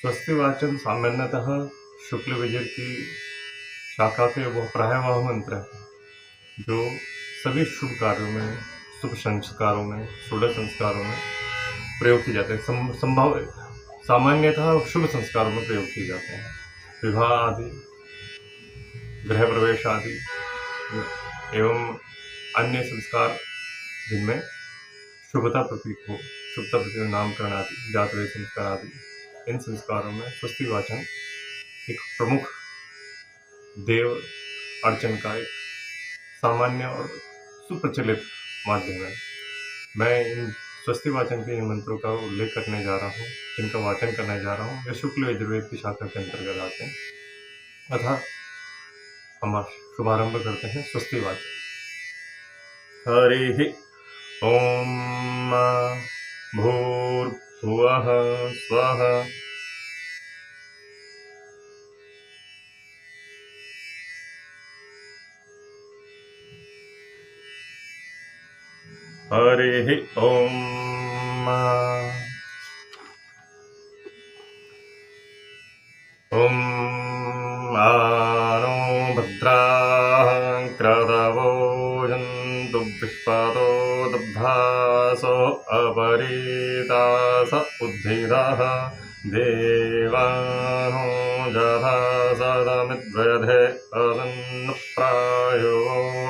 स्वस्ति वाचन सामान्यतः शुक्ल विजय की शाखा के वो प्राय वह मंत्र है जो सभी शुभ कार्यों में, शुभ संस्कारों में, षोडश संस्कारों में प्रयोग किए जाते हैं। संभव सामान्यतः शुभ संस्कारों में प्रयोग किए जाते हैं। विवाह आदि, गृह प्रवेश आदि एवं अन्य संस्कार जिनमें शुभता प्रतीक हो, शुभता प्रतीक नामकरण आदि, जात वेद संस्कार आदि, इन संस्कारों में स्वस्ति वाचन एक प्रमुख देव अर्चन का एक सामान्य और सुप्रचलित माध्यम है। मैं इन स्वस्ति वाचन के इन मंत्रों का उल्लेख करने जा रहा हूँ, जिनका वाचन करने जा रहा हूँ। वे शुक्ल यजुर्वेद की शाखा के अंतर्गत आते हैं। अतः हम शुभारंभ करते हैं स्वस्ति वाचन। हरि ओम भूर्भुवः स्वः हरि ओम आनो भद्राः क्रतवो जन्तु विश्वतो दब्धासो अपरीतास उद्धिदाः देवानो जथा सदमिद्वयधे असन्नप्रायो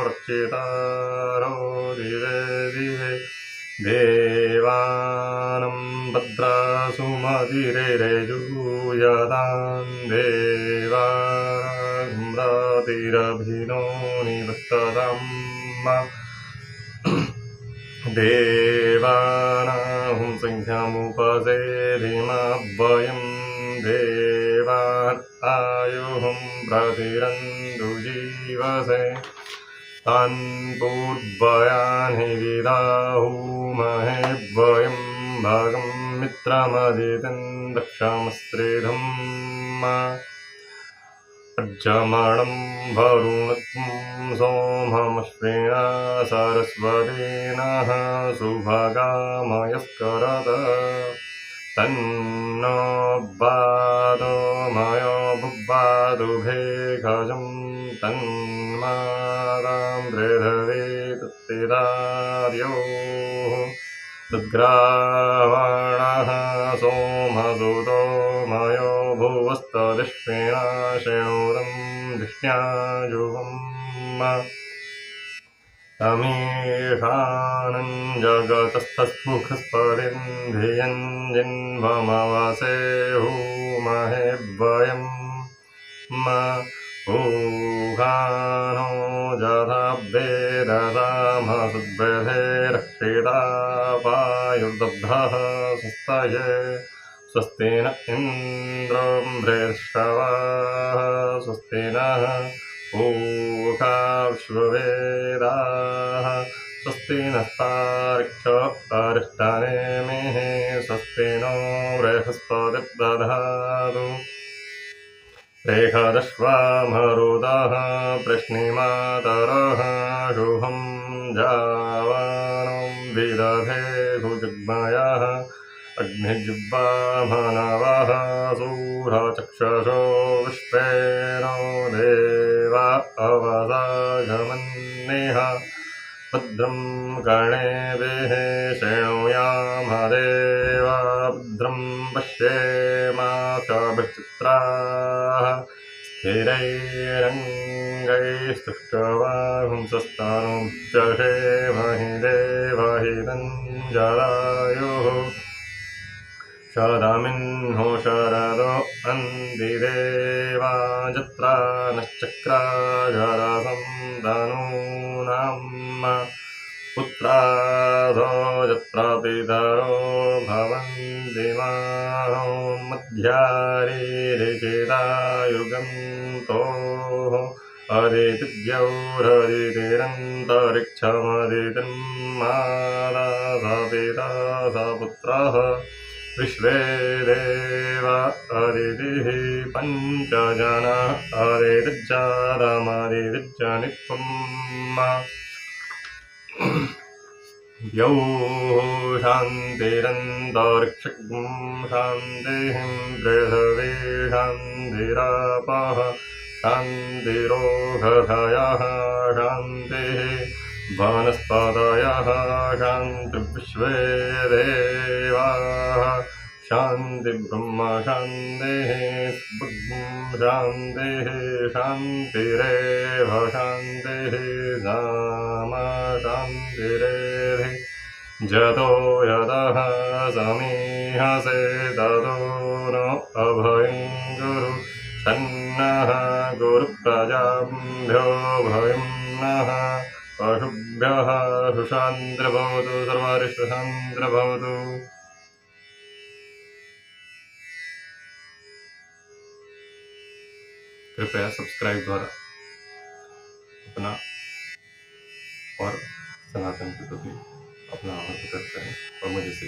रक्षितारो दिवे दिवे देवानं भद्रासुमतिरेजुयतां देवारातिरभिनो निवत्ततां देवानां संख्यामुपसेधिमा वयं देवान् आयुः प्रतिरन्तु जीवसे तान् पूर्वयान् हि विदाहुमहे वयं भगं मित्रमदितिं दक्षमस्त्रिधं प्रजमणं वरुणत्वं सोममश्विना सरस्वतीनः सुभगामयस्करत तन्नो बादो मयो बुब्बादु भेषजं तन्मादां दृढवे तत्तिदार्योः तद्ग्रावणः सोमसुतो मयो भुवस्तदिष्णिना शृणुतं धिष्ण्याजुवम् तमीशानं जगतस्थस्मुखस्परिं धियं जिन्वमवसे हूमहे वयं ऊहानो जथा वेददामसद्वृधे रक्षिता वायुर्दब्धः स्वस्तये स्वस्ति न इन्द्रो वृषभाः स्वस्ति नः पूषा विश्ववेदाः स्वस्ति नस्तार्क्ष्यो अरिष्टनेमिः स्वस्ति नो बृहस्पतिर्दधातु रेखदश्वामरुदः प्रश्निमातरः शुभं जावानं विदधे भुजग्मयः अग्निजिह्वामनवः सूरचक्षुषो विश्वेनो देवा अवसागमन्निह भद्रं कर्णेभिः शृणुयामदेवा भद्रं पश्येमाक्षभिश्चित्राः स्थिरैरङ्गैस्तुष्टवांसस्तानुब्जषेमहि देवहिरञ्जलायुः शरदामिन्हो शरदो अन्दिदेवा जत्रा नश्चक्राजरसं धनूनां पुत्रादो यत्र पितरो भवन्ति मानो मध्यारीरिचितायुगन्तोः अदितिद्यौरदितिरन्तरिक्षमदितिर्मादा स पिता स पुत्रः विश्वे देवा अदितिः पञ्चजना अदितिर्जातमदितिर्जनित्वम् द्यौ शान्तिरन्तरिक्षं शान्तिः पृथिवी शान्तिरापः शान्तिरोषधयः शान्तिः वनस्पतयः शान्तिर्विश्वे देवाः शान्तिर्ब्रह्म शान्तिः शान्तिः शान्तिरेव शान्तिः नाम शान्तिरेधि जतो यतः समीहसे ततो नो अभयं गुरु सन्नः गुरुप्रजाभ्यो भयं नः पशुभ्यः सुशान्त्र भवतु सर्वारिष्टशान्त्र भवतु। कृपया सब्सक्राइब द्वारा अपना और सनातन के प्रति अपना आभार प्रकट करें और मुझे से